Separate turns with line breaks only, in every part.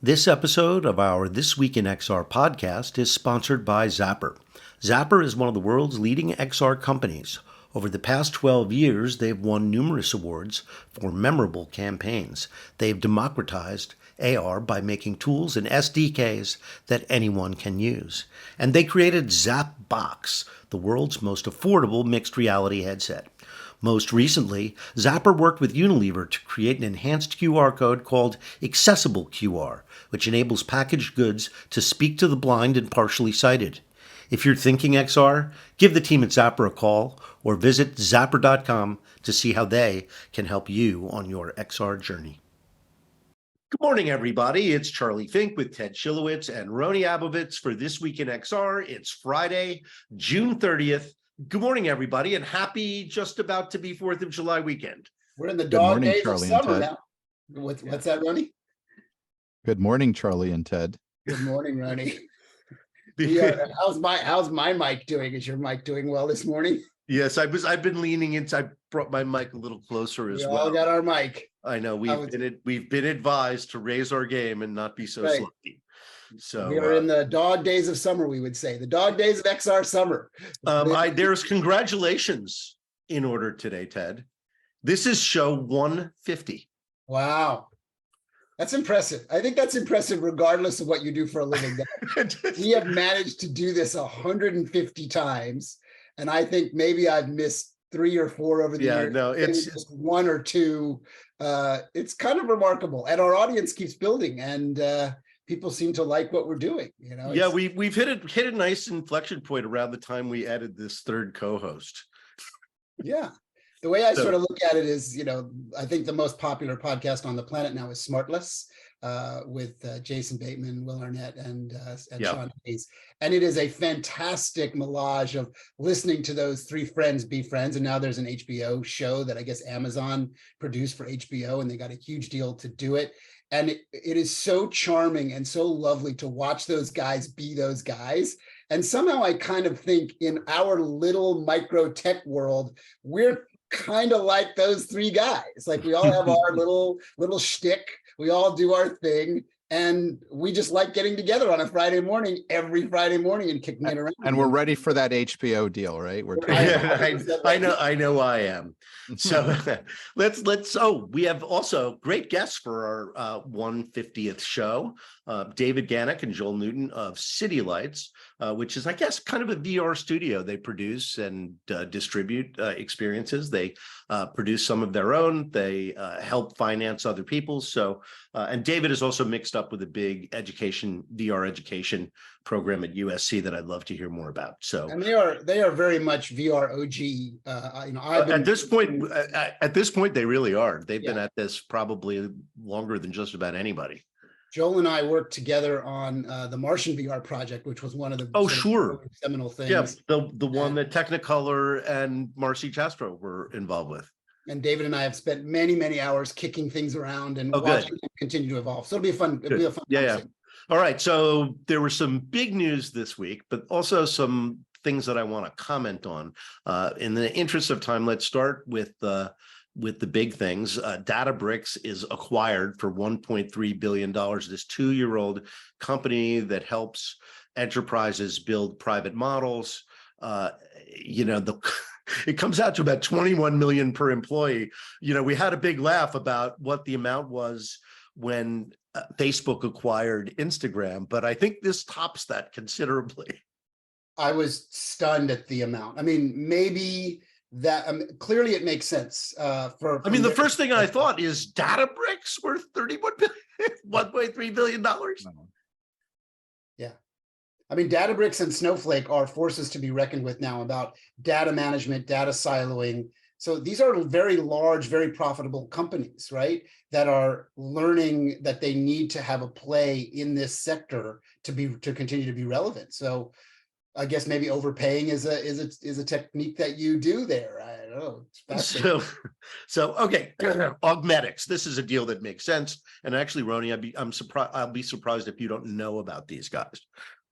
This episode of our This Week in XR podcast is sponsored by Zapper. Zapper is one of the world's leading XR companies. Over the past 12 years, they've won numerous awards for memorable campaigns. They've democratized AR by making tools and SDKs that anyone can use. And they created ZapBox, the world's most affordable mixed reality headset. Most recently, Zapper worked with Unilever to create an enhanced QR code called Accessible QR, which enables packaged goods to speak to the blind and partially sighted. If you're thinking XR, give the team at Zapper a call or visit zapper.com to see how they can help you on your XR journey. Good morning, everybody. It's Charlie Fink with Ted Schilowitz and Rony Abovitz for This Week in XR. It's Friday, June 30th. Good morning, everybody, and happy just about to be 4th of July weekend.
We're in the dog days
Charlie
of summer
and
now. What's that, Rony?
Good morning, Charlie and Ted.
Good morning, Rony. How's my mic doing? Is your mic doing well this morning?
Yes, I've been leaning into. I brought my mic a little closer as well.
We all got our mic.
I know we've been advised to raise our game and not be so sloppy. So
we are in the dog days of summer, we would say. The dog days of XR summer.
There's congratulations in order today, Ted. This is show 150.
Wow. That's impressive. I think that's impressive regardless of what you do for a living. We have managed to do this 150 times. And I think maybe I've missed 3 or 4 over the years.
Yeah, no, it's
just 1 or 2. It's kind of remarkable. And our audience keeps building, and people seem to like what we're doing. You know,
yeah, we've hit a nice inflection point around the time we added this third co-host.
Yeah. The way I sort of look at it is, I think the most popular podcast on the planet now is Smartless, with Jason Bateman, Will Arnett, and Sean Hayes. And it is a fantastic melange of listening to those 3 friends be friends. And now there's an HBO show that I guess Amazon produced for HBO, and they got a huge deal to do it. And it is so charming and so lovely to watch those guys be those guys. And somehow I kind of think in our little micro tech world, we're kind of like those 3 guys. Like we all have our little shtick. We all do our thing. And we just like getting together on a Friday morning, every Friday morning, and kicking it around.
And we're ready for that HBO deal, right?
I know I am. So we have also great guests for our 150th show. David Ganek and Joel Newton of City Lights, which is, I guess, kind of a VR studio. They produce and distribute experiences. They produce some of their own. They help finance other people's. So, and David is also mixed up with a big VR education program at USC that I'd love to hear more about. So, and
they are very much VR OG.
At this point, they really are. They've been at this probably longer than just about anybody.
Joel and I worked together on the Martian VR project, which was one of the seminal things.
Yeah, the one that Technicolor and Marcy Chastro were involved with.
And David and I have spent many, many hours kicking things around and watching them continue to evolve. So it'll be a fun. It'll be a fun.
Yeah. All right. So there was some big news this week, but also some things that I want to comment on. In the interest of time, let's start with the big things. Databricks is acquired for $1.3 billion. This 2-year-old company that helps enterprises build private models. It comes out to about 21 million per employee. We had a big laugh about what the amount was when Facebook acquired Instagram, but I think this tops that considerably.
I was stunned at the amount. I mean, maybe that clearly it makes sense.
The first thing I thought is Databricks worth $1.3 billion.
Yeah. I mean, Databricks and Snowflake are forces to be reckoned with now about data management, data siloing. So these are very large, very profitable companies, right? That are learning that they need to have a play in this sector to continue to be relevant. So I guess maybe overpaying is a technique that you do there. I don't know.
So okay, Augmedics. This is a deal that makes sense. And actually, Rony, I'll be surprised if you don't know about these guys.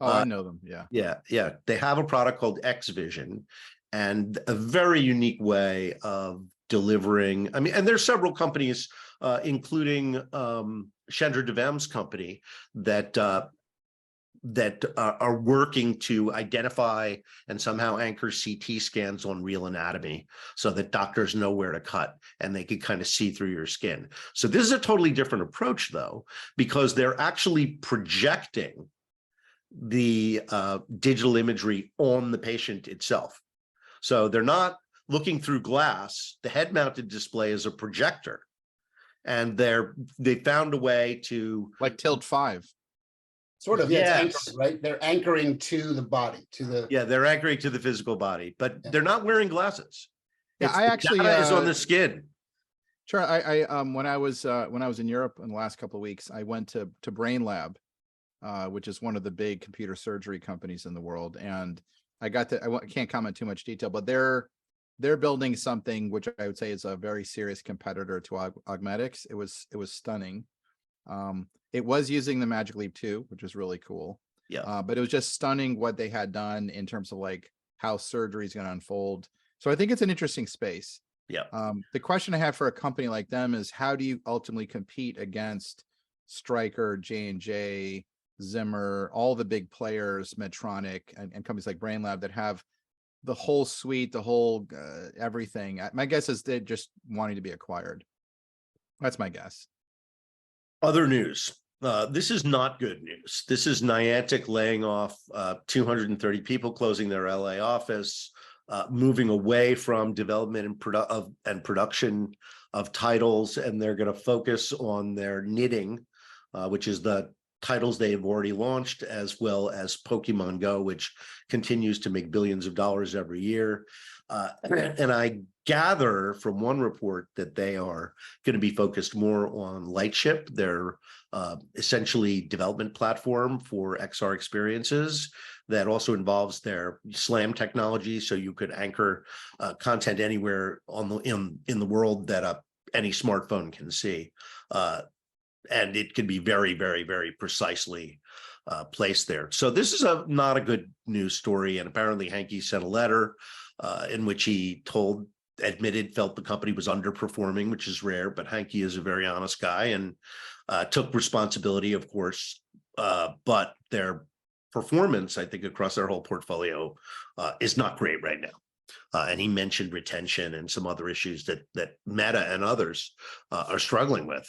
Oh, I know them.
Yeah. They have a product called X-Vision, and a very unique way of delivering. I mean, and there's several companies, including Chandra Devam's company that are working to identify and somehow anchor CT scans on real anatomy so that doctors know where to cut and they can kind of see through your skin. So this is a totally different approach, though, because they're actually projecting the digital imagery on the patient itself. So they're not looking through glass. The head-mounted display is a projector, and they found a way to,
like Tilt 5.
Sort of, yeah,
Yes.
it's anchored, right? They're anchoring to the body, to the.
Yeah, they're anchoring to the physical body, but they're not wearing glasses.
Yeah, I actually
data is on the skin.
Sure. I when I was in Europe in the last couple of weeks, I went to Brain Lab, which is one of the big computer surgery companies in the world, and I can't comment too much detail, but they're building something which I would say is a very serious competitor to Augmedics. It was stunning. It was using the Magic Leap 2, which was really cool.
Yeah.
But it was just stunning what they had done in terms of like how surgery is going to unfold. So I think it's an interesting space.
Yeah.
The question I have for a company like them is, how do you ultimately compete against Stryker, J&J, Zimmer, all the big players, Medtronic, and companies like Brain Lab that have the whole suite, the whole everything? My guess is they're just wanting to be acquired. That's my guess.
Other news. This is not good news. This is Niantic laying off 230 people, closing their LA office, moving away from development and production of titles, and they're going to focus on their knitting, which is the titles they have already launched, as well as Pokemon Go, which continues to make billions of dollars every year. And I gather from one report that they are going to be focused more on Lightship, their essentially development platform for XR experiences that also involves their SLAM technology, so you could anchor content anywhere in the world that any smartphone can see. And it can be very, very, very precisely placed there. So this is not a good news story. And apparently Hanke sent a letter in which he felt the company was underperforming, which is rare, but Hanke is a very honest guy and took responsibility, of course. But their performance, I think, across their whole portfolio is not great right now. And he mentioned retention and some other issues that Meta and others are struggling with.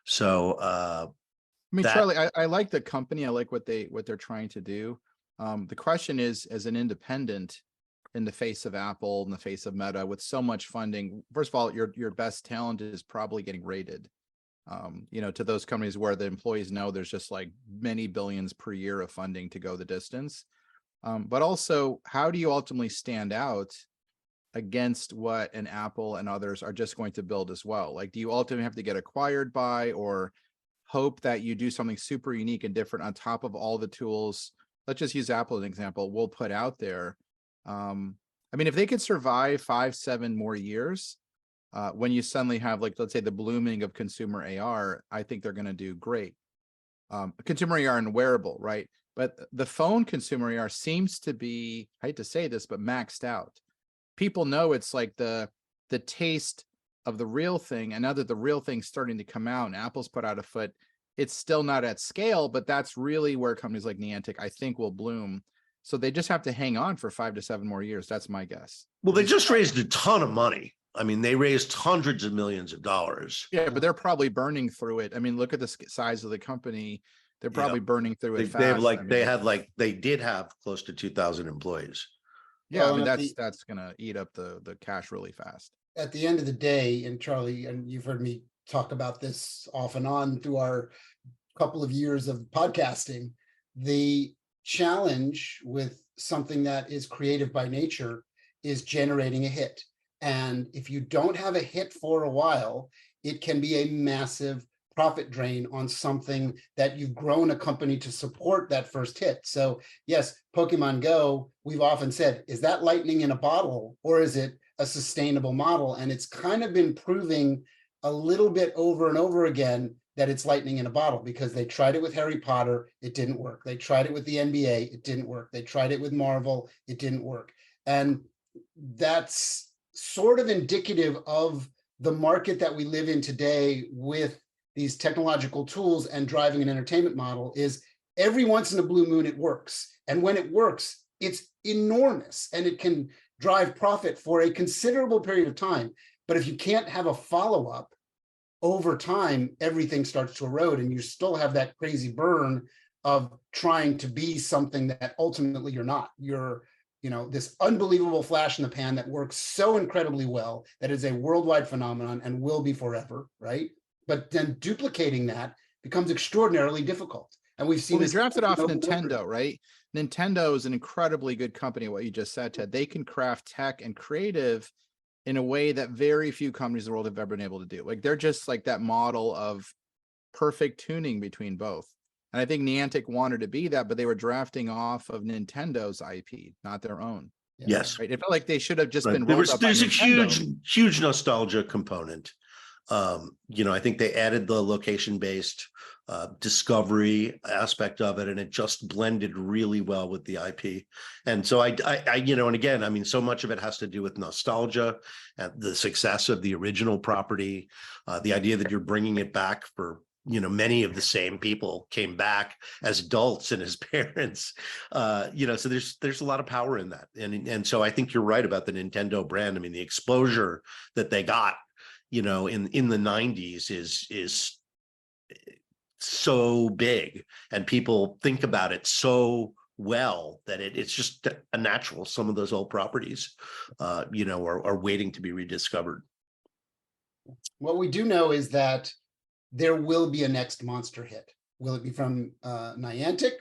So,
I mean, Charlie, I like the company. I like what they're trying to do. The question is, as an independent in the face of Apple, in the face of Meta, with so much funding, first of all, your best talent is probably getting rated. To those companies where the employees know there's just like many billions per year of funding to go the distance. But also, how do you ultimately stand out against what an Apple and others are just going to build as well? Like, do you ultimately have to get acquired by, or hope that you do something super unique and different on top of all the tools? Let's just use Apple as an example. We'll put out there. I mean, if they could survive 5-7 more years, when you suddenly have, like, let's say the blooming of consumer AR, I think they're going to do great. Consumer AR and wearable, right? But the phone consumer AR seems to be, I hate to say this, but maxed out. People know it's like the taste of the real thing, and now that the real thing's starting to come out and Apple's put out a foot, it's still not at scale, but that's really where companies like Niantic, I think, will bloom. So they just have to hang on for 5 to 7 more years. That's my guess.
Well, they just raised a ton of money. I mean, they raised hundreds of millions of dollars.
Yeah, but they're probably burning through it. I mean, look at the size of the company. They're probably burning through it fast.
They did have close to 2,000 employees.
Yeah, I mean, that's going to eat up the cash really fast.
At the end of the day, and Charlie, and you've heard me talk about this off and on through our couple of years of podcasting, the challenge with something that is creative by nature is generating a hit. And if you don't have a hit for a while, it can be a massive profit drain on something that you've grown a company to support that first hit. So yes, Pokemon Go, we've often said, is that lightning in a bottle, or is it a sustainable model? And it's kind of been proving a little bit over and over again that it's lightning in a bottle, because they tried it with Harry Potter, it didn't work. They tried it with the NBA, it didn't work. They tried it with Marvel, it didn't work. And that's sort of indicative of the market that we live in today, with these technological tools and driving an entertainment model is every once in a blue moon it works. And when it works, it's enormous and it can drive profit for a considerable period of time. But if you can't have a follow-up over time, everything starts to erode and you still have that crazy burn of trying to be something that ultimately you're not. You're, this unbelievable flash in the pan that works so incredibly well that is a worldwide phenomenon and will be forever, right? But then duplicating that becomes extraordinarily difficult. And we've seen
they
this
drafted off Nintendo, right? Nintendo is an incredibly good company, what you just said, Ted. They can craft tech and creative in a way that very few companies in the world have ever been able to do. Like they're just like that model of perfect tuning between both. And I think Niantic wanted to be that, but they were drafting off of Nintendo's IP, not their own.
Yes.
Right. It felt like they should have just been
There's a
Nintendo.
huge nostalgia component. I think they added the location-based discovery aspect of it, and it just blended really well with the IP. And so and again, I mean, so much of it has to do with nostalgia and the success of the original property, the idea that you're bringing it back for, many of the same people came back as adults and as parents, so there's a lot of power in that. And so I think you're right about the Nintendo brand. I mean, the exposure that they got, in the 90s is so big, and people think about it so well that it's just a natural. Some of those old properties, are waiting to be rediscovered.
What we do know is that there will be a next monster hit. Will it be from Niantic?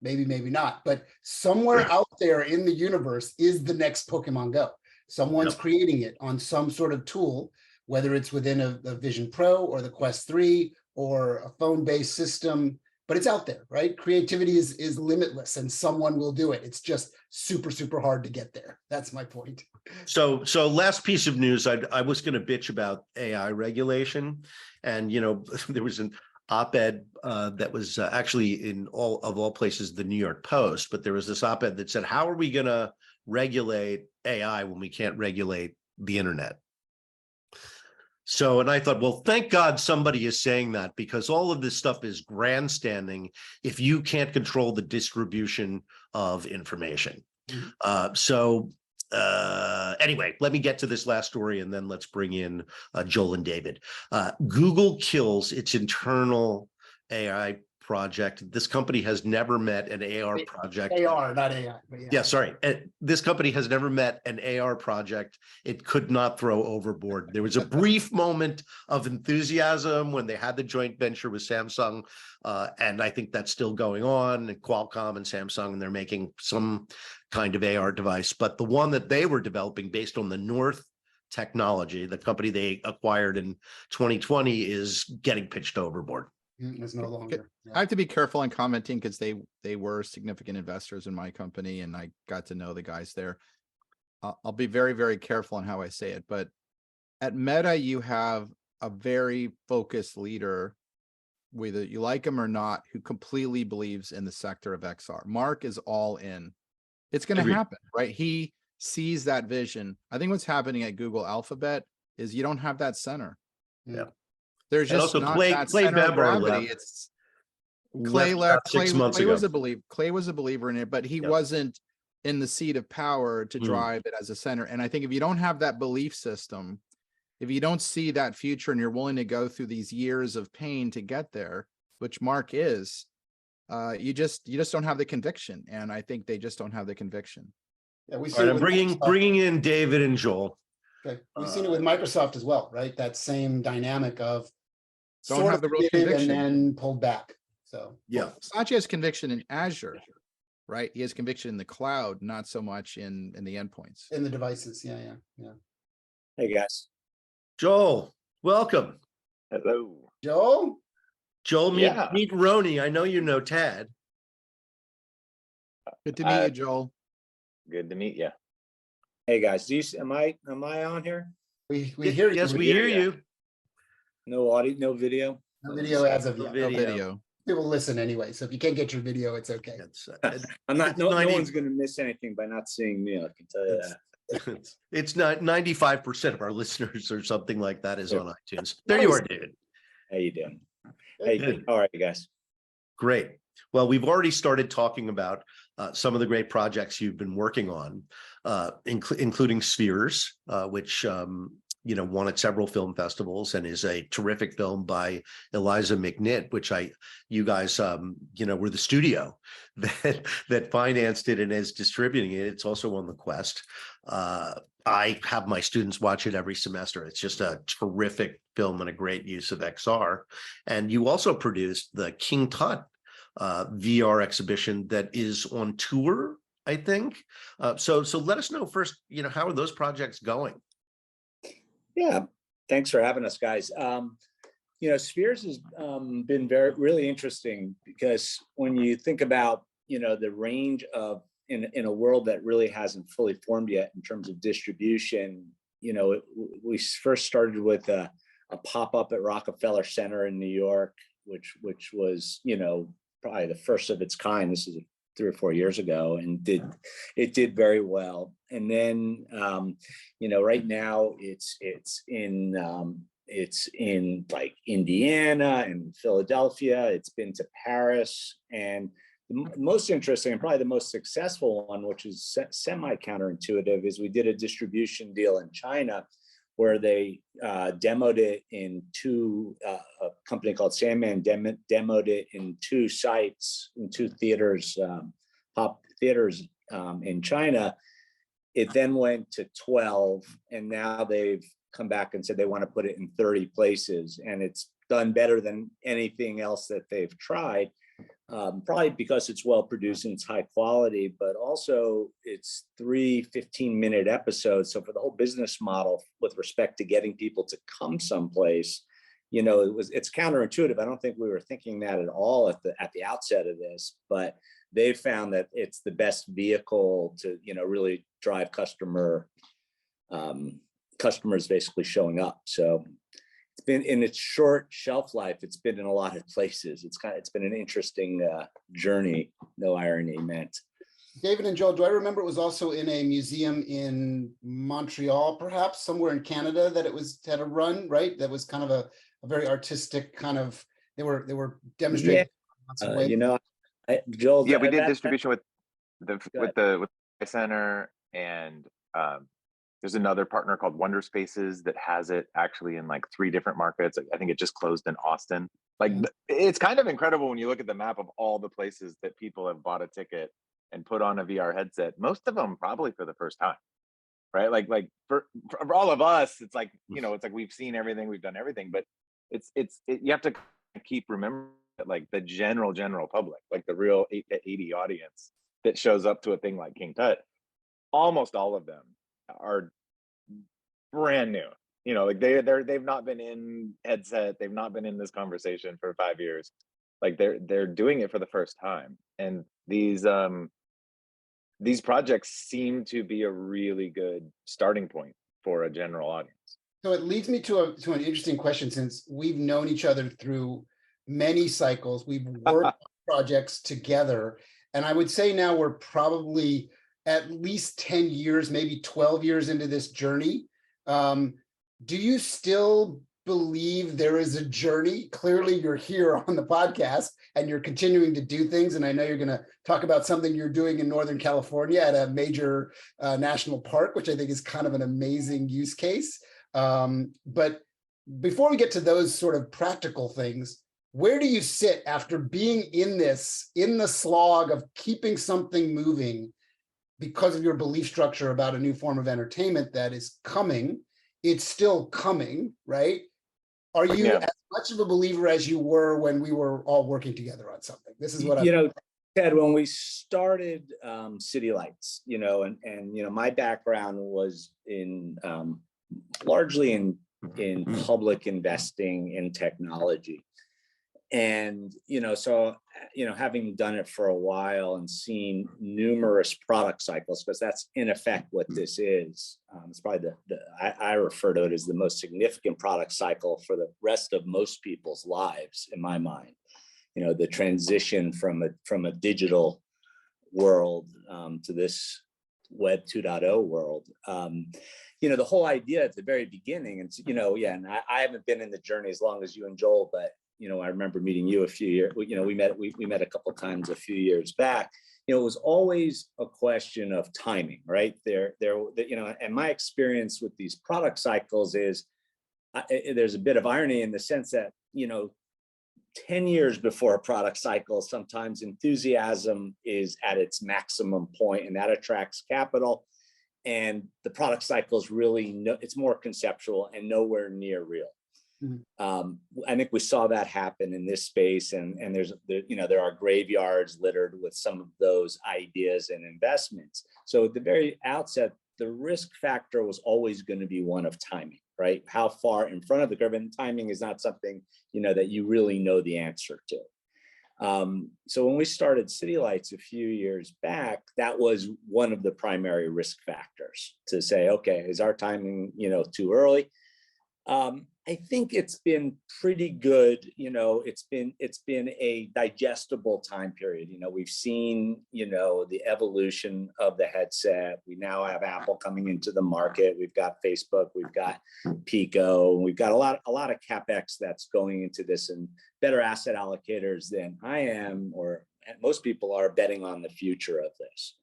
Maybe, maybe not. But somewhere out there in the universe is the next Pokemon Go. Someone's creating it on some sort of tool, whether it's within a Vision Pro or the Quest 3 or a phone-based system, but it's out there, right? Creativity is limitless and someone will do it. It's just super, super hard to get there. That's my point.
So last piece of news, I was going to bitch about AI regulation, and there was an op-ed that was actually in all places the New York Post, but there was this op-ed that said, how are we going to regulate AI when we can't regulate the internet? So, and I thought, well, thank God somebody is saying that, because all of this stuff is grandstanding if you can't control the distribution of information. Anyway, let me get to this last story and then let's bring in Joel and David. Google kills its internal AI project. This company has never met an AR project.
AR, not AI. But
yeah, sorry. This company has never met an AR project it could not throw overboard. There was a brief moment of enthusiasm when they had the joint venture with Samsung, and I think that's still going on. And Qualcomm and Samsung, and they're making some kind of AR device. But the one that they were developing based on the North technology, the company they acquired in 2020, is getting pitched overboard.
It's no longer.
I have to be careful on commenting because they were significant investors in my company and I got to know the guys there. I'll be very, very careful on how I say it, but at Meta, you have a very focused leader, whether you like him or not, who completely believes in the sector of XR. Mark is all in. It's going to happen, right? He sees that vision. I think what's happening at Google Alphabet is you don't have that center.
Yeah.
There's just not that center of gravity. It's Clay left. Clay was a believer. Clay was a believer in it, but he wasn't in the seat of power to drive it as a center. And I think if you don't have that belief system, if you don't see that future and you're willing to go through these years of pain to get there, which Mark is, you just don't have the conviction. And I think they just don't have the conviction.
Yeah, we
see. I'm bringing in David and Joel.
Okay. We've seen it with Microsoft as well, right? That same dynamic of
don't have the real conviction
and then pulled back. So
yeah,
Satya has conviction in Azure, right? He has conviction in the cloud, not so much in the endpoints,
in the devices. Yeah.
Hey guys,
Joel, welcome.
Hello,
Joel.
Meet Rony. I know you know Tad.
Good to meet you, Joel.
Good to meet you. Hey guys, am I on here?
We hear you.
Yes, we hear you.
No audio, no video.
No video as of yet.
No video.
People listen anyway, so if you can't get your video, it's okay.
I'm not. No one's going to miss anything by not seeing me. I can tell you that.
It's not 95% of our listeners or something like that is on iTunes. There you are, David.
How you doing? Hey, all right, you guys.
Great. Well, we've already started talking about some of the great projects you've been working on, including Spheres, which won at several film festivals and is a terrific film by Eliza McNitt, which you guys were the studio that financed it and is distributing it. It's also on the Quest. I have my students watch it every semester. It's just a terrific film and a great use of XR. And you also produced the King Tut VR exhibition that is on tour, I think. So let us know first, how are those projects going?
Yeah, thanks for having us, guys. Spheres has been really interesting, because when you think about, the range of in a world that really hasn't fully formed yet in terms of distribution, we first started with a pop-up at Rockefeller Center in New York, which was, probably the first of its kind. This is 3 or 4 years ago, and it did very well. And then, right now it's in like Indiana and Philadelphia. It's been to Paris, and the most interesting and probably the most successful one, which is semi-counterintuitive, is we did a distribution deal in China where they demoed it in a company called Sandman demoed it in 2 sites, in 2 theaters, pop theaters in China. It then went to 12, and now they've come back and said they want to put it in 30 places, and it's done better than anything else that they've tried. Probably because it's well produced and it's high quality, but also it's 3 15-minute episodes. So for the whole business model with respect to getting people to come someplace, it's counterintuitive. I don't think we were thinking that at all at the outset of this, but they found that it's the best vehicle to, really drive customers basically showing up. So it's been, in its short shelf life, it's been in a lot of places. It's been an interesting journey, no irony meant.
David and Joel, do I remember it was also in a museum in Montreal, perhaps somewhere in Canada, that it had a run, right? That was kind of a very artistic kind of, they were demonstrating.
Yeah. Joel.
Yeah, we did distribution with the center, and there's another partner called Wonder Spaces that has it actually in like 3 different markets. I think it just closed in Austin. It's kind of incredible when you look at the map of all the places that people have bought a ticket and put on a VR headset. Most of them probably for the first time, right? Like for all of us, it's like, it's like we've seen everything, we've done everything, but you have to keep remembering that, like, the general public, like the real 8 to 80 audience that shows up to a thing like King Tut, almost all of them are brand new. Like they've not been in headset, they've not been in this conversation for 5 years. Like they're doing it for the first time, and these projects seem to be a really good starting point for a general audience.
So it leads me to an interesting question, since we've known each other through many cycles. We've worked on projects together, and I would say now we're probably at least 10 years, maybe 12 years into this journey. Do you still believe there is a journey? Clearly you're here on the podcast and you're continuing to do things. And I know you're going to talk about something you're doing in Northern California at a major national park, which I think is kind of an amazing use case. But before we get to those sort of practical things, where do you sit after being in the slog of keeping something moving because of your belief structure about a new form of entertainment that is coming? It's still coming, right? Are you as much of a believer as you were when we were all working together on something? This is what
Ted, when we started City Lights, and my background was in largely in public investing in technology. And, so, having done it for a while and seen numerous product cycles, because that's in effect what this is. It's probably I refer to it as the most significant product cycle for the rest of most people's lives, in my mind. The transition from a digital world to this Web 2.0 world. The whole idea at the very beginning, and and I haven't been in the journey as long as you and Joel, but I remember meeting you a few years, we met a couple of times a few years back. It was always a question of timing, right? And my experience with these product cycles is there's a bit of irony in the sense that, 10 years before a product cycle, sometimes enthusiasm is at its maximum point, and that attracts capital. And the product cycle is really, it's more conceptual and nowhere near real. I think we saw that happen in this space, and there are graveyards littered with some of those ideas and investments. So at the very outset, the risk factor was always going to be one of timing, right? How far in front of the curve, and timing is not something that you really know the answer to. So when we started City Lights a few years back, that was one of the primary risk factors to say, okay, is our timing too early? I think it's been pretty good. It's been a digestible time period. We've seen, the evolution of the headset. We now have Apple coming into the market. We've got Facebook, we've got Pico, we've got a lot of CapEx that's going into this, and better asset allocators than I am, or most people are, betting on the future of this.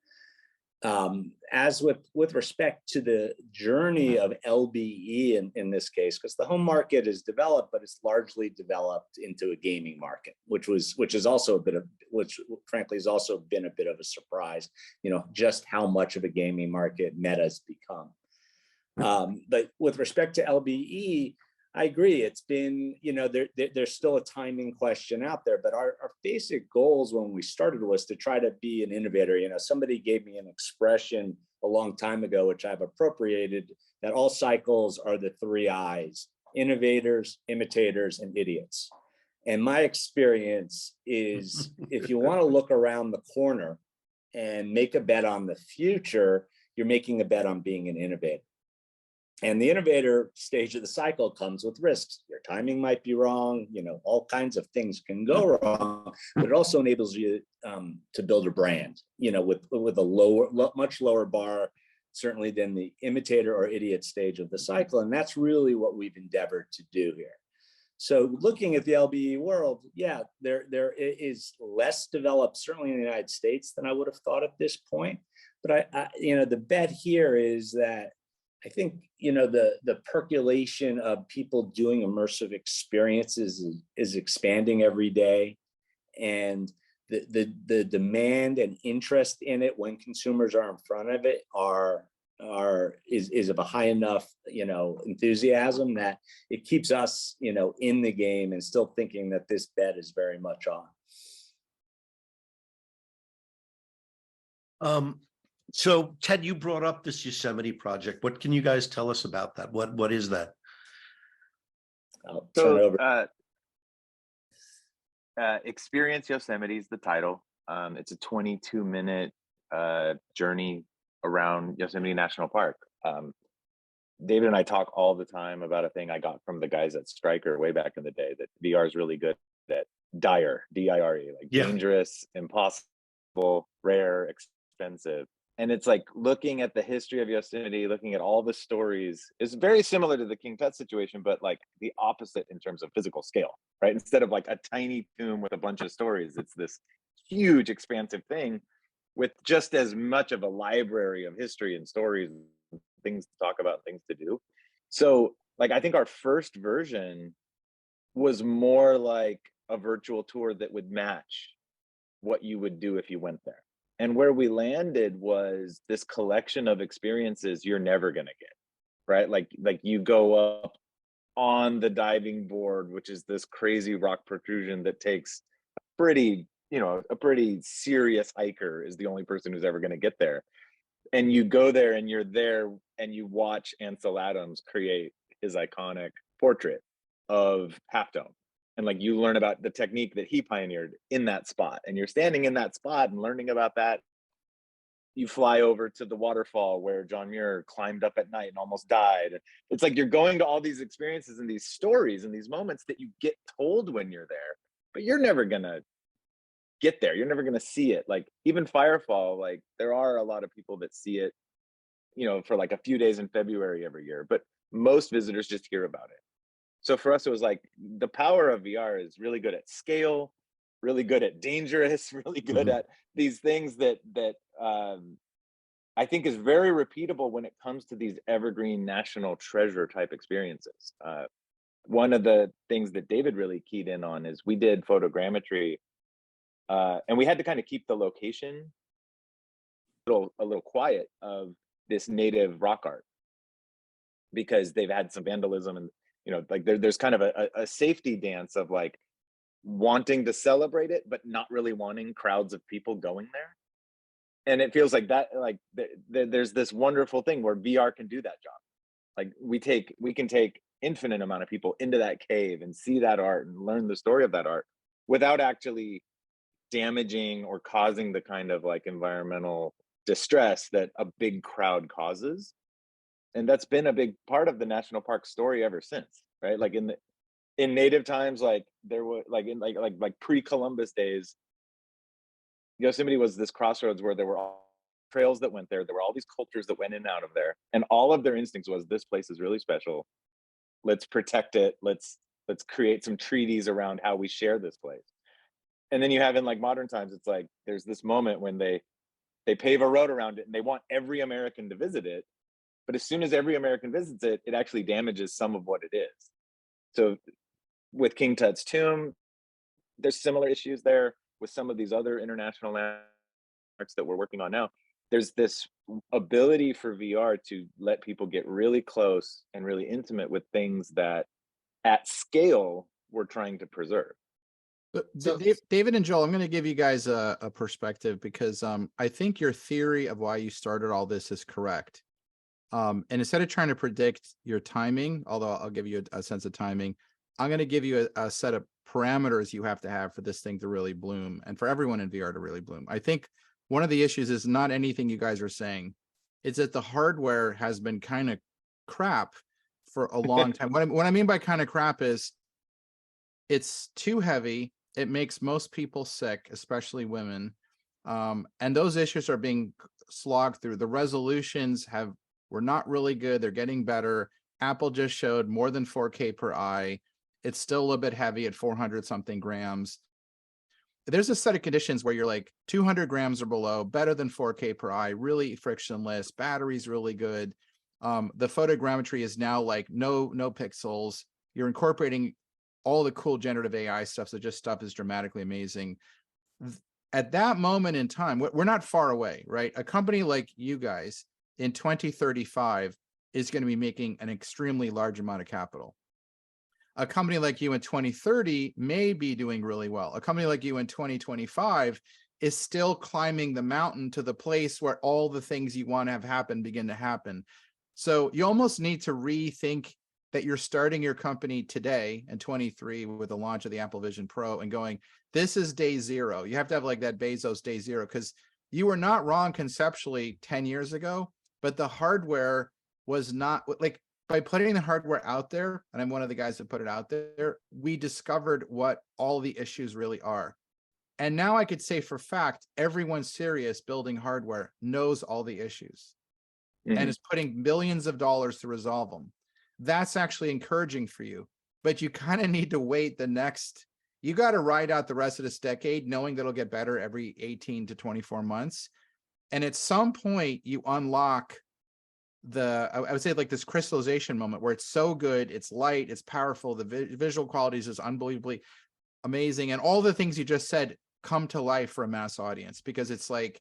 As with respect to the journey of LBE in this case, because the home market is developed, but it's largely developed into a gaming market, which frankly has also been a bit of a surprise, just how much of a gaming market Meta's become. But with respect to LBE, I agree. It's been, there's still a timing question out there, but our basic goals when we started was to try to be an innovator. Somebody gave me an expression a long time ago, which I've appropriated, that all cycles are the 3 I's: innovators, imitators, and idiots. And my experience is, if you want to look around the corner and make a bet on the future, you're making a bet on being an innovator. And the innovator stage of the cycle comes with risks. Your timing might be wrong, all kinds of things can go wrong, but it also enables you to build a brand, with a much lower bar, certainly, than the imitator or idiot stage of the cycle. And that's really what we've endeavored to do here. So looking at the LBE world, yeah, there is less developed, certainly in the United States, than I would have thought at this point. But the bet here is that I think, the percolation of people doing immersive experiences is expanding every day. And the demand and interest in it when consumers are in front of it is of a high enough, enthusiasm that it keeps us, in the game and still thinking that this bet is very much on.
So Ted, you brought up this Yosemite project. What can you guys tell us about that? What is that?
I'll turn it over.
Experience Yosemite is the title. It's a 22-minute journey around Yosemite National Park. David and I talk all the time about a thing I got from the guys at Stryker way back in the day, that VR is really good at dire, D-I-R-E, like dangerous, impossible, rare, expensive. And it's like looking at the history of Yosemite, looking at all the stories, is very similar to the King Tut situation, but like the opposite in terms of physical scale, right? Instead of like a tiny tomb with a bunch of stories, it's this huge, expansive thing with just as much of a library of history and stories, things to talk about, things to do. So like, I think our first version was more like a virtual tour that would match what you would do if you went there. And where we landed was this collection of experiences you're never going to get, right? Like you go up on the diving board, which is this crazy rock protrusion that takes a pretty serious hiker is the only person who's ever going to get there. And you go there and you're there and you watch Ansel Adams create his iconic portrait of Half Dome. And like you learn about the technique that he pioneered in that spot, and you're standing in that spot and learning about that. You fly over to the waterfall where John Muir climbed up at night and almost died. It's like you're going to all these experiences and these stories and these moments that you get told when you're there, but you're never gonna get there. You're never gonna see it. Like even Firefall, like there are a lot of people that see it, for like a few days in February every year, but most visitors just hear about it. So for us, it was like the power of VR is really good at scale, really good at dangerous, really good at these things that I think is very repeatable when it comes to these evergreen national treasure type experiences. One of the things that David really keyed in on is we did photogrammetry, and we had to kind of keep the location a little quiet of this native rock art because they've had some vandalism, and like there's kind of a safety dance of like wanting to celebrate it but not really wanting crowds of people going there. And it feels like that, like there's this wonderful thing where VR can do that job. Like we can take infinite amount of people into that cave and see that art and learn the story of that art without actually damaging or causing the kind of like environmental distress that a big crowd causes. And that's been a big part of the national park story ever since, right? Like in native times, like there were like in like pre-Columbus days, Yosemite was this crossroads where there were all trails that went there. There were all these cultures that went in and out of there, and all of their instincts was, this place is really special. Let's protect it. Let's create some treaties around how we share this place. And then you have in like modern times, it's like there's this moment when they pave a road around it and they want every American to visit it. But as soon as every American visits it, it actually damages some of what it is. So with King Tut's tomb, there's similar issues there with some of these other international landmarks that we're working on now. There's this ability for VR to let people get really close and really intimate with things that at scale we're trying to preserve.
But David and Joel, I'm going to give you guys a perspective because I think your theory of why you started all this is correct. And instead of trying to predict your timing, although I'll give you a sense of timing, I'm going to give you a set of parameters you have to have for this thing to really bloom and for everyone in VR to really bloom. I think one of the issues is not anything you guys are saying. It's that the hardware has been kind of crap for a long time. What I mean by kind of crap is it's too heavy. It makes most people sick, especially women. And those issues are being slogged through. The resolutions were not really good. They're getting better. Apple just showed more than 4K per eye. It's still a little bit heavy at 400 something grams. There's a set of conditions where you're like 200 grams or below, better than 4K per eye, really frictionless, battery's really good. The photogrammetry is now like no pixels. You're incorporating all the cool generative AI stuff, so just stuff is dramatically amazing. At that moment in time, we're not far away, right? A company like you guys in 2035 is going to be making an extremely large amount of capital. A company like you in 2030 may be doing really well. A company like you in 2025 is still climbing the mountain to the place where all the things you want to have happen begin to happen. So you almost need to rethink that you're starting your company today in 23 with the launch of the Apple Vision Pro and going, this is day zero. You have to have like that Bezos day zero, because you were not wrong conceptually 10 years ago, but the hardware was not like, by putting the hardware out there, and I'm one of the guys that put it out there, we discovered what all the issues really are. And now I could say for fact, everyone serious building hardware knows all the issues and is putting millions of dollars to resolve them. That's actually encouraging for you, but you kind of need to wait you got to ride out the rest of this decade, knowing that it'll get better every 18 to 24 months. And at some point you unlock I would say like this crystallization moment where it's so good, it's light, it's powerful, the visual qualities is unbelievably amazing, and all the things you just said come to life for a mass audience, because it's like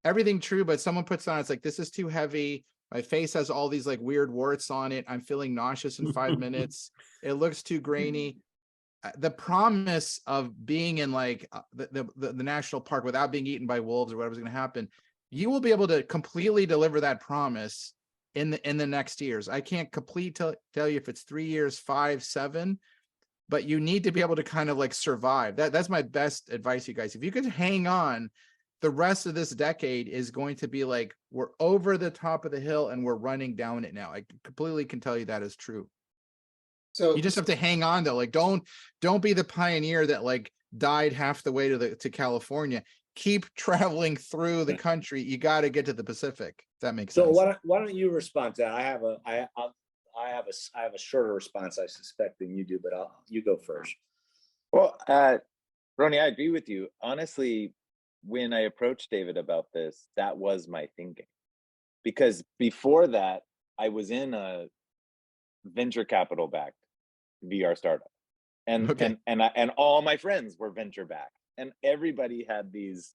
everything true, but someone puts on, it's like, this is too heavy, my face has all these like weird warts on it, I'm feeling nauseous in 5 minutes, it looks too grainy. The promise of being in like the national park without being eaten by wolves or whatever's going to happen, you will be able to completely deliver that promise in the next years. I can't tell you if it's 3 years, 5, 7, but you need to be able to kind of like survive. That's my best advice, you guys. If you could hang on, the rest of this decade is going to be like, we're over the top of the hill and we're running down it now. I completely can tell you that is true. So you just have to hang on though. Like, don't be the pioneer that like died half the way to California. Keep traveling through the country. You got to get to the Pacific. If that makes sense.
So why don't you respond to that? I have a shorter response, I suspect, than you do, but you go first.
Well, Rony, I agree with you. Honestly, when I approached David about this, that was my thinking. Because before that, I was in a venture capital backed VR startup. And all my friends were venture backed. And everybody had these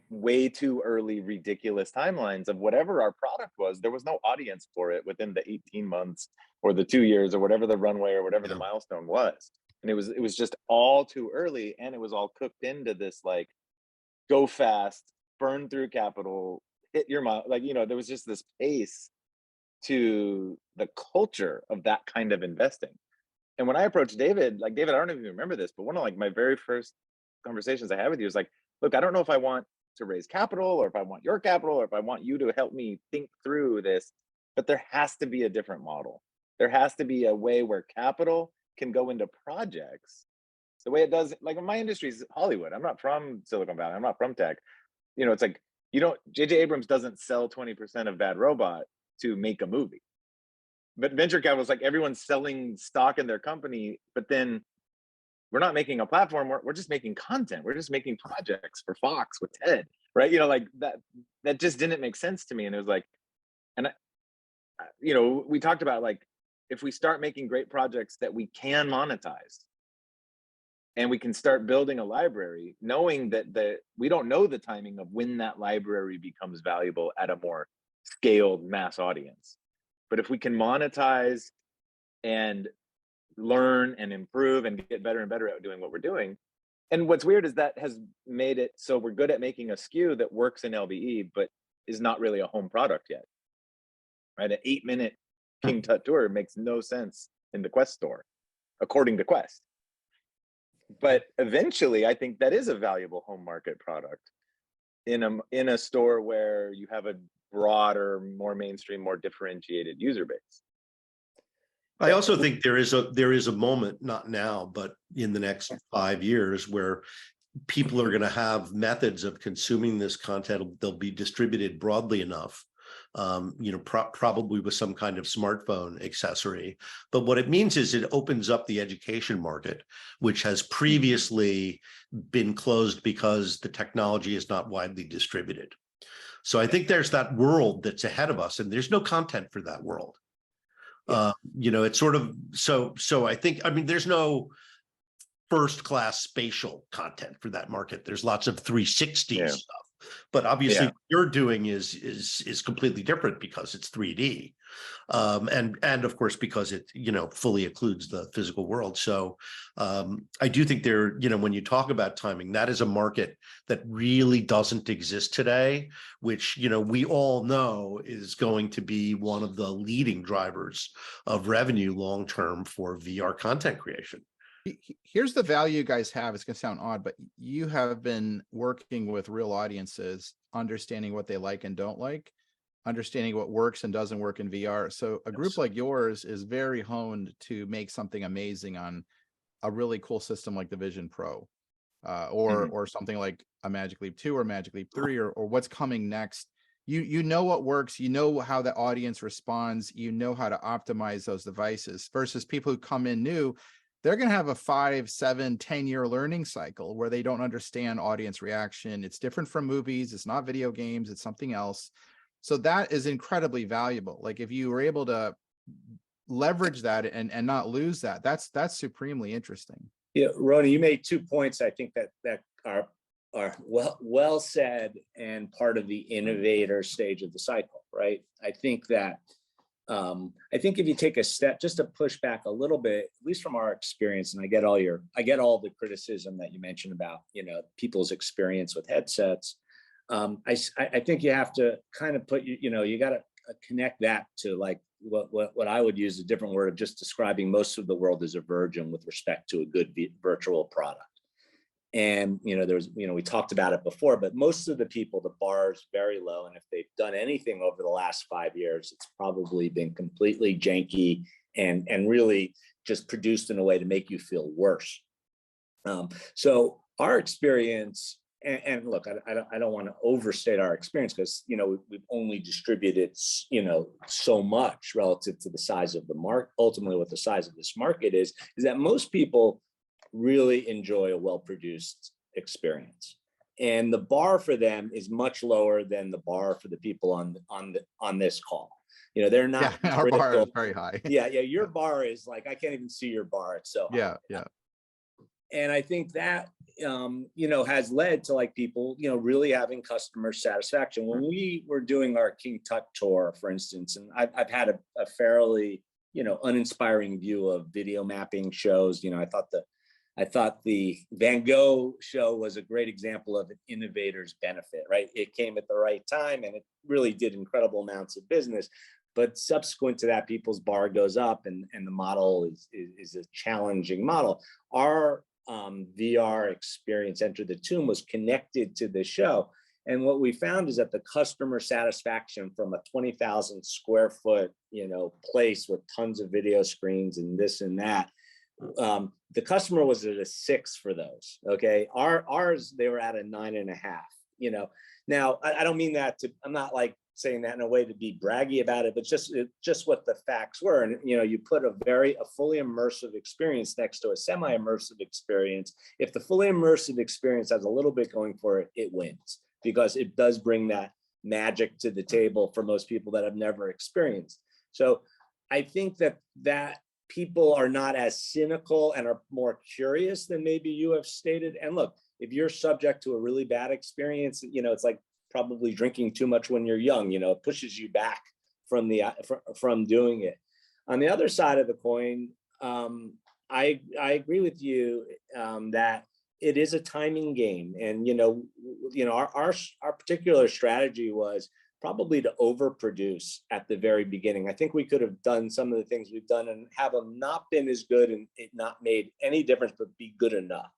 way too early, ridiculous timelines of whatever our product was. There was no audience for it within the 18 months or the 2 years or whatever the runway or whatever the milestone was. And it was just all too early, and it was all cooked into this like go fast, burn through capital, hit your mile. Like, there was just this pace to the culture of that kind of investing. And when I approached David, I don't know if you remember this, but one of like my very first conversations I had with you was like, look, I don't know if I want to raise capital or if I want your capital or if I want you to help me think through this, but there has to be a different model. There has to be a way where capital can go into projects the way it does. Like, my industry is Hollywood. I'm not from Silicon Valley. I'm not from tech. It's like, J.J. Abrams doesn't sell 20% of Bad Robot to make a movie. But venture capital is like everyone's selling stock in their company, but then we're not making a platform. We're just making content. We're just making projects for Fox with Ted, right? Like that just didn't make sense to me. And it was like, and we talked about like, if we start making great projects that we can monetize, and we can start building a library, knowing that we don't know the timing of when that library becomes valuable at a more scaled mass audience. But if we can monetize and learn and improve and get better and better at doing what we're doing. And what's weird is that has made it so we're good at making a SKU that works in LBE, but is not really a home product yet, right? An 8-minute King Tut tour makes no sense in the Quest store, according to Quest. But eventually, I think that is a valuable home market product in a store where you have a broader, more mainstream, more differentiated user base.
I also think there is a moment, not now, but in the next 5 years, where people are going to have methods of consuming this content. They'll be distributed broadly enough, probably with some kind of smartphone accessory. But what it means is it opens up the education market, which has previously been closed because the technology is not widely distributed. So I think there's that world that's ahead of us, and there's no content for that world. It's sort of so I think, there's no first class spatial content for that market. There's lots of 360 stuff, but obviously what you're doing is completely different because it's 3D, and of course because it fully includes the physical world. So I do think when you talk about timing, that is a market that really doesn't exist today, which we all know is going to be one of the leading drivers of revenue long term for VR content creation.
Here's the value you guys have. It's going to sound odd, but you have been working with real audiences, understanding what they like and don't like, understanding what works and doesn't work in VR. So a group like yours is very honed to make something amazing on a really cool system like the Vision Pro, or something like a Magic Leap 2 or Magic Leap 3 or what's coming next. You know what works, how the audience responds, how to optimize those devices versus people who come in new. They're going to have a 5, 7, 10-year learning cycle where they don't understand audience reaction. It's different from movies. It's not video games. It's something else. So that is incredibly valuable. Like if you were able to leverage that and not lose that, that's supremely interesting.
Yeah, Rony, you made 2 points I think that are well said and part of the innovator stage of the cycle, right? I think if you take a step just to push back a little bit, at least from our experience, and I get all the criticism that you mentioned about people's experience with headsets. I think you have to kind of you got to connect that to like what I would use a different word of just describing most of the world as a virgin with respect to a good virtual product. And, we talked about it before, but most of the people, the bar is very low. And if they've done anything over the last 5 years, it's probably been completely janky and really just produced in a way to make you feel worse. So our experience and look, I don't want to overstate our experience, because, you know, we've only distributed, you know, so much relative to the size of the market. Ultimately, what the size of this market is that most people really enjoy a well-produced experience, and the bar for them is much lower than the bar for the people on this call. You know, they're not.
Yeah, our bar is very high.
Yeah, your bar is like, I can't even see your bar. It's so high.
Yeah.
And I think that, you know, has led to like people, you know, really having customer satisfaction. When we were doing our King Tut tour, for instance, and I've had a fairly, you know, uninspiring view of video mapping shows. You know, I thought the Van Gogh show was a great example of an innovator's benefit, right? It came at the right time, and it really did incredible amounts of business. But subsequent to that, people's bar goes up, and the model is a challenging model. Our VR experience, Enter the Tomb, was connected to the show. And what we found is that the customer satisfaction from a 20,000 square foot, you know, place with tons of video screens and this and that, the customer was at a 6 for those. Okay, ours, they were at a 9.5. You know, now I don't mean that to, I'm not like saying that in a way to be braggy about it, but just what the facts were. And, you know, you put a fully immersive experience next to a semi-immersive experience. If the fully immersive experience has a little bit going for it, it wins, because it does bring that magic to the table for most people that have never experienced. So I think that people are not as cynical and are more curious than maybe you have stated. And look, if you're subject to a really bad experience, you know, it's like probably drinking too much when you're young. You know, it pushes you back from doing it. On the other side of the coin, I agree with you that it is a timing game. And, you know, our particular strategy was probably to overproduce at the very beginning. I think we could have done some of the things we've done and have them not been as good and it not made any difference, but be good enough.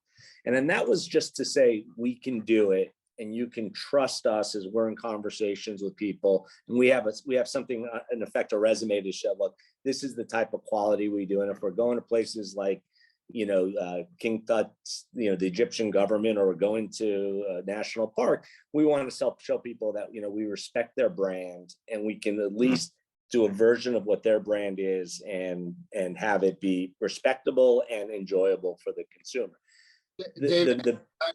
And then that was just to say, we can do it, and you can trust us as we're in conversations with people. And we have something, in effect, a resume to show, look, this is the type of quality we do. And if we're going to places like, you know, King Tut, you know, the Egyptian government, or we're going to a national park, we want to show people that, you know, we respect their brand, and we can at least do a version of what their brand is and have it be respectable and enjoyable for the consumer.
Dave,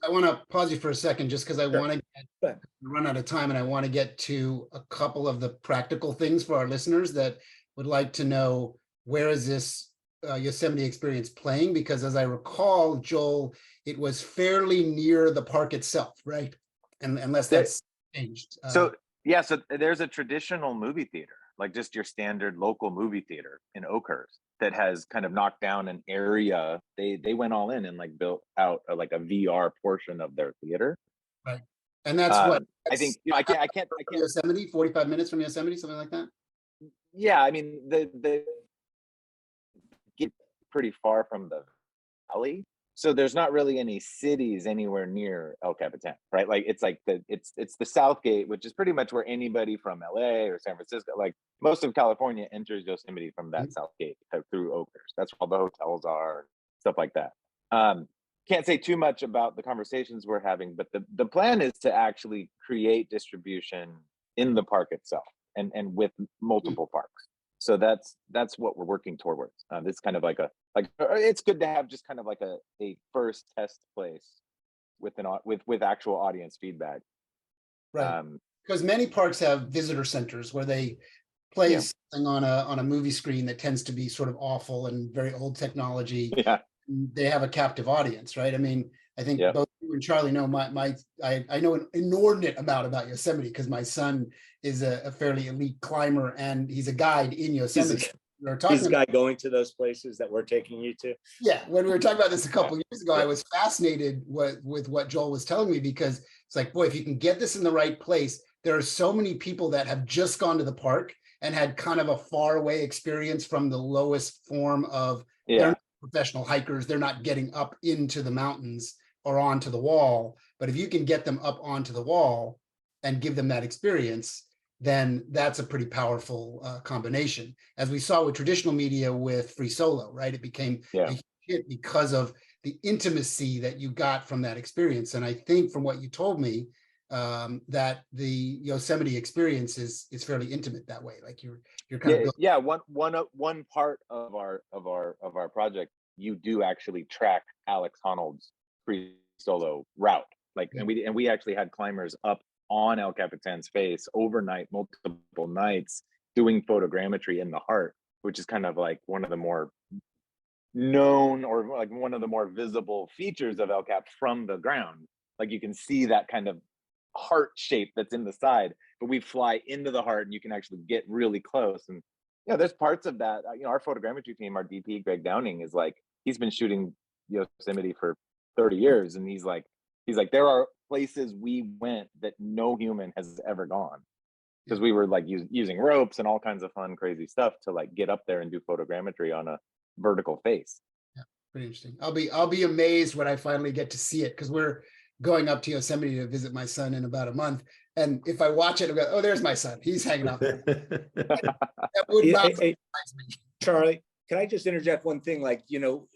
I want to pause you for a second, just because I
Sure.
want to run out of time, and I want to get to a couple of the practical things for our listeners that would like to know, where is this Yosemite experience playing? Because as I recall, Joel, it was fairly near the park itself, right? And unless that's changed.
So there's a traditional movie theater, like just your standard local movie theater in Oakhurst, that has kind of knocked down an area. They went all in and like built out like a VR portion of their theater.
Right. And that's what
I think, you know, I can't
Yosemite, 45 minutes from Yosemite, something like that.
Yeah, I mean, the get pretty far from the valley, so there's not really any cities anywhere near El Capitan, right? Like it's like it's the South Gate, which is pretty much where anybody from LA or San Francisco, like most of California, enters Yosemite from that South Gate through Oakhurst. That's where all the hotels are, stuff like that. Can't say too much about the conversations we're having, but the plan is to actually create distribution in the park itself, and with multiple parks. So that's what we're working towards. It's kind of like it's good to have just kind of like a first test place with actual audience feedback.
Right. Because many parks have visitor centers where they play something on a movie screen that tends to be sort of awful and very old technology.
Yeah.
They have a captive audience, right? I mean, I think both you and Charlie know I know an inordinate amount about Yosemite, because my son is a fairly elite climber, and he's a guide in Yosemite.
He's a guy going to those places that we're taking you to.
Yeah, when we were talking about this a couple of years ago, I was fascinated with what Joel was telling me, because it's like, boy, if you can get this in the right place, there are so many people that have just gone to the park and had kind of a far away experience from the lowest form of they're professional hikers. They're not getting up into the mountains or onto the wall. But if you can get them up onto the wall and give them that experience, then that's a pretty powerful combination. As we saw with traditional media with Free Solo, right? It became a hit because of the intimacy that you got from that experience. And I think from what you told me, that the Yosemite experience is fairly intimate that way. Like you're kind of building.
Yeah. One part of our project, you do actually track Alex Honnold's free solo route. Like, and we actually had climbers up on El Capitan's face overnight, multiple nights, doing photogrammetry in the heart, which is kind of like one of the more known, or like one of the more visible features of El Cap from the ground. Like you can see that kind of heart shape that's in the side, but we fly into the heart and you can actually get really close. And there's parts of that. Our photogrammetry team, our DP Greg Downing, is like, he's been shooting Yosemite for 30 years, and he's like there are places we went that no human has ever gone, because we were like using ropes and all kinds of fun, crazy stuff to like get up there and do photogrammetry on a vertical face.
Yeah, pretty interesting. I'll be amazed when I finally get to see it, because we're going up to Yosemite to visit my son in about a month. And if I watch it, I'll go, oh, there's my son. He's hanging out there. That would not surprise me.
Charlie, can I just interject one thing? Like, you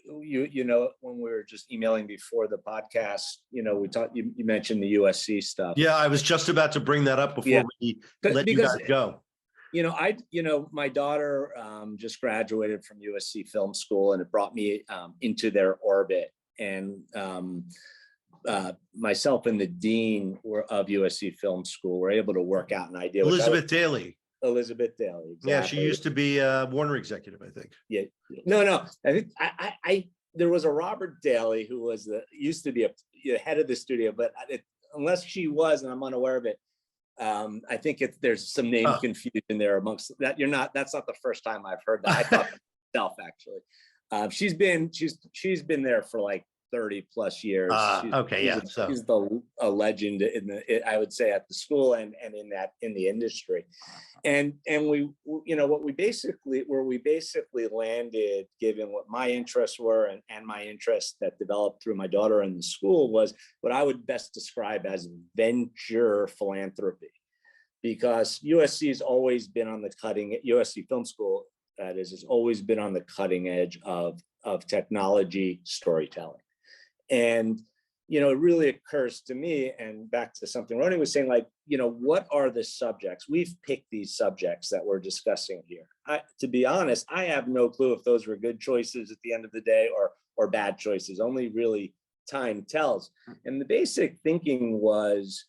when we were just emailing before the podcast, we talked, you mentioned the USC stuff.
Yeah, I was just about to bring that up before we let you guys go.
My daughter just graduated from USC Film School, and it brought me into their orbit. And myself and the dean of USC Film School were able to work out an idea.
Elizabeth Daly.
Exactly.
Yeah, she used to be a Warner executive, I think.
Yeah. No. I think I there was a Robert Daly who used to be a head of the studio, but unless she was, and I'm unaware of it, I think there's some name confusion there amongst that. That's not the first time I've heard that. I thought myself, actually. She's been there for like 30 plus years. She's a legend I would say, at the school and in the industry. And we, where we basically landed, given what my interests were and my interests that developed through my daughter in the school, was what I would best describe as venture philanthropy. Because USC has always been on the USC Film School, that is, has always been on the cutting edge of technology storytelling. And, it really occurs to me, and back to something Rony was saying, like, what are the subjects? We've picked these subjects that we're discussing here. To be honest, I have no clue if those were good choices at the end of the day or bad choices. Only really time tells. And the basic thinking was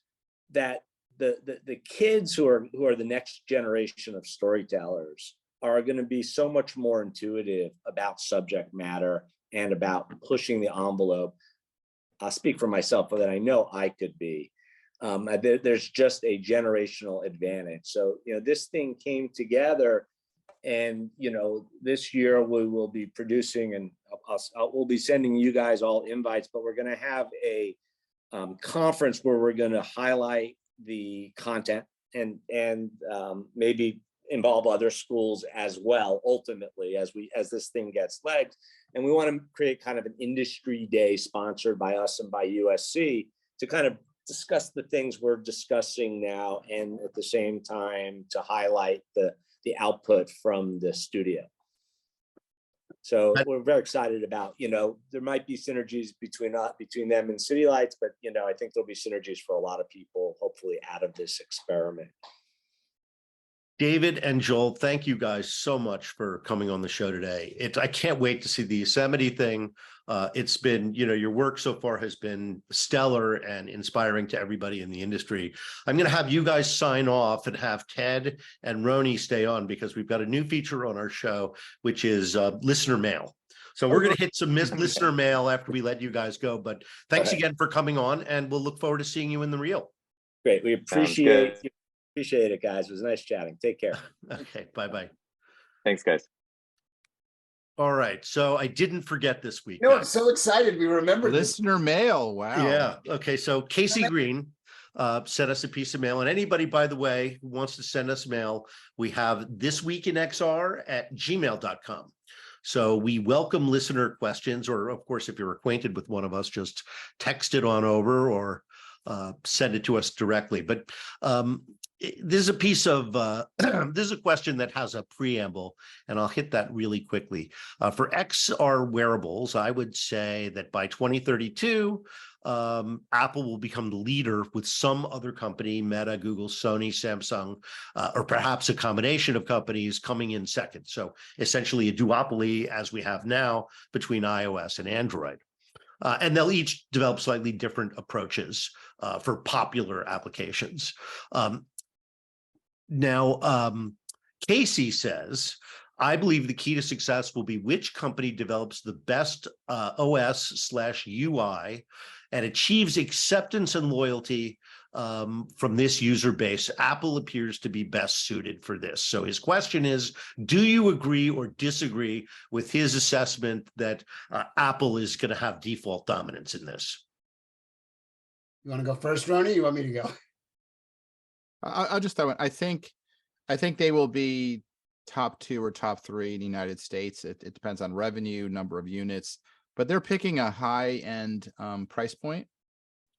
that the kids who are the next generation of storytellers are going to be so much more intuitive about subject matter and about pushing the envelope. I'll speak for myself, but that I know I could be. There's just a generational advantage. So, this thing came together, and, this year we will be producing, and we'll be sending you guys all invites, but we're going to have a conference where we're going to highlight the content and maybe involve other schools as well, ultimately, as this thing gets legs. And we want to create kind of an industry day sponsored by us and by USC to kind of discuss the things we're discussing now, and at the same time to highlight the output from the studio. So we're very excited about, there might be synergies between them and City Lights, but, I think there'll be synergies for a lot of people, hopefully, out of this experiment.
David and Joel, thank you guys so much for coming on the show today. I can't wait to see the Yosemite thing. It's been, your work so far has been stellar and inspiring to everybody in the industry. I'm going to have you guys sign off and have Ted and Rony stay on, because we've got a new feature on our show, which is listener mail. So we're going to hit some listener mail after we let you guys go. But thanks again for coming on, and we'll look forward to seeing you in the reel.
Great. We appreciate you. Appreciate it, guys. It was nice chatting. Take care.
Okay. Bye-bye.
Thanks, guys.
All right. So I didn't forget this week.
No, I'm so excited. We remember
listener mail. Wow.
Yeah. Okay. So Casey Green sent us a piece of mail. And anybody, by the way, who wants to send us mail, we have thisweekinxr@gmail.com. So we welcome listener questions, or of course, if you're acquainted with one of us, just text it on over or send it to us directly. But this is a piece of this is a question that has a preamble, and I'll hit that really quickly. For XR wearables, I would say that by 2032, Apple will become the leader with some other company, Meta, Google, Sony, Samsung, or perhaps a combination of companies coming in second. So essentially a duopoly, as we have now, between iOS and Android. And they'll each develop slightly different approaches for popular applications. Now, Casey says, I believe the key to success will be which company develops the best OS/UI and achieves acceptance and loyalty from this user base. Apple appears to be best suited for this. So his question is, do you agree or disagree with his assessment that Apple is going to have default dominance in this?
You want to go first, Rony? You want me to go?
I'll just throw it. I think they will be top 2 or top 3 in the United States. It depends on revenue, number of units, but they're picking a high-end price point,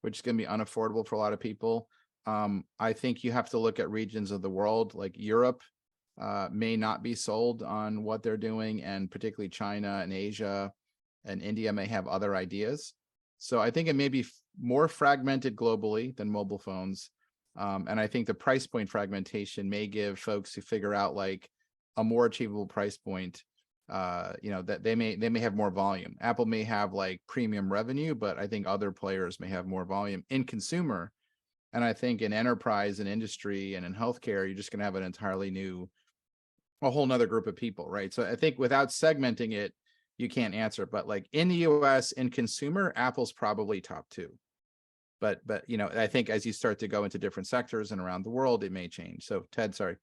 which is going to be unaffordable for a lot of people. I think you have to look at regions of the world, like Europe may not be sold on what they're doing, and particularly China and Asia and India may have other ideas. So I think it may be more fragmented globally than mobile phones. And I think the price point fragmentation may give folks who figure out like a more achievable price point, that they may have more volume. Apple may have like premium revenue, but I think other players may have more volume in consumer. And I think in enterprise and industry and in healthcare, you're just going to have an entirely new, a whole nother group of people, right? So I think without segmenting it, you can't answer. But like in the US, in consumer, Apple's probably top 2. But I think as you start to go into different sectors and around the world, it may change. So Ted, sorry.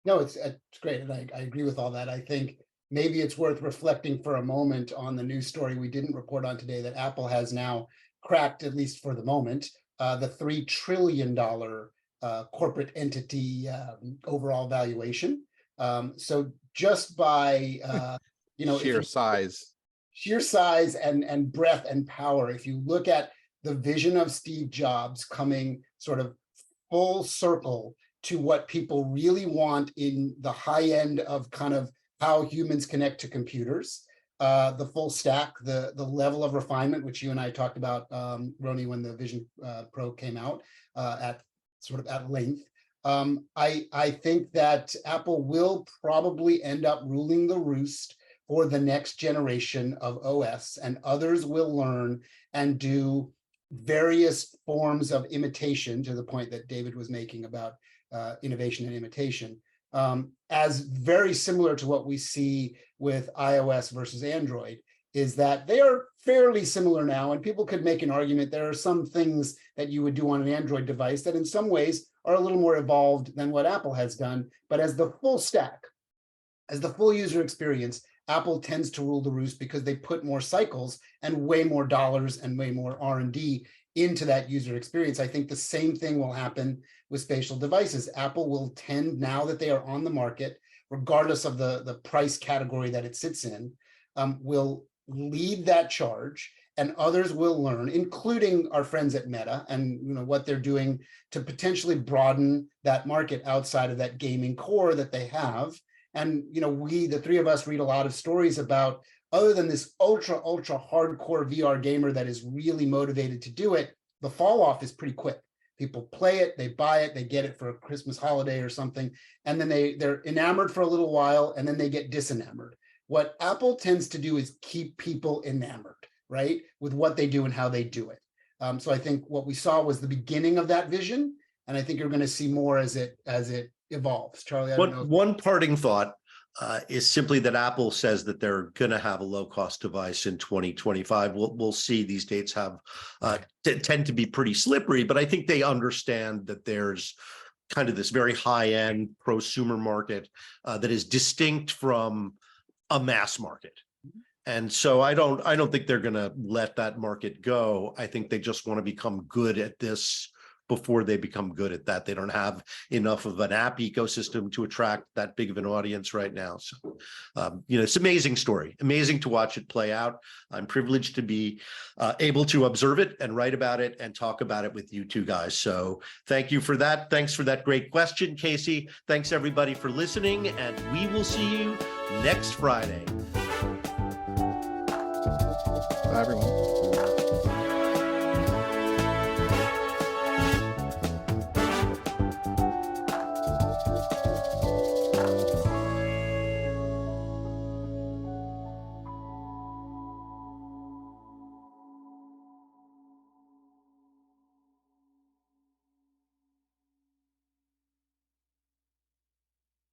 No, it's great. And I agree with all that. I think maybe it's worth reflecting for a moment on the news story we didn't report on today, that Apple has now cracked, at least for the moment, the $3 trillion corporate entity overall valuation. So just by,
sheer size
and breadth and power, if you look at the vision of Steve Jobs coming sort of full circle to what people really want in the high end of kind of how humans connect to computers, the full stack, the level of refinement, which you and I talked about, Rony, when the Vision Pro came out at length. I think that Apple will probably end up ruling the roost for the next generation of OS, and others will learn and do various forms of imitation, to the point that David was making about innovation and imitation, as very similar to what we see with iOS versus Android, is that they are fairly similar now, and people could make an argument there are some things that you would do on an Android device that in some ways are a little more evolved than what Apple has done. But as the full stack, as the full user experience, Apple tends to rule the roost because they put more cycles and way more dollars and way more R&D into that user experience. I think the same thing will happen with spatial devices. Apple will tend, now that they are on the market, regardless of the price category that it sits in, will lead that charge, and others will learn, including our friends at Meta, and what they're doing to potentially broaden that market outside of that gaming core that they have. And we, the three of us, read a lot of stories about, other than this ultra hardcore VR gamer that is really motivated to do it, the fall off is pretty quick. People play it, they buy it, they get it for a Christmas holiday or something, and then they're enamored for a little while, and then they get disenamored. What Apple tends to do is keep people enamored, right, with what they do and how they do it. So I think what we saw was the beginning of that vision, and I think you're going to see more as it evolves. Charlie, I don't know.
One parting thought is simply that Apple says that they're going to have a low-cost device in 2025. We'll see. These dates tend to be pretty slippery, but I think they understand that there's kind of this very high-end prosumer market that is distinct from a mass market. And so I don't think they're going to let that market go. I think they just want to become good at this before they become good at that. They don't have enough of an app ecosystem to attract that big of an audience right now. So, it's an amazing story, amazing to watch it play out. I'm privileged to be able to observe it and write about it and talk about it with you two guys. So thank you for that. Thanks for that great question, Casey. Thanks everybody for listening, and we will see you next Friday.
Bye, everyone.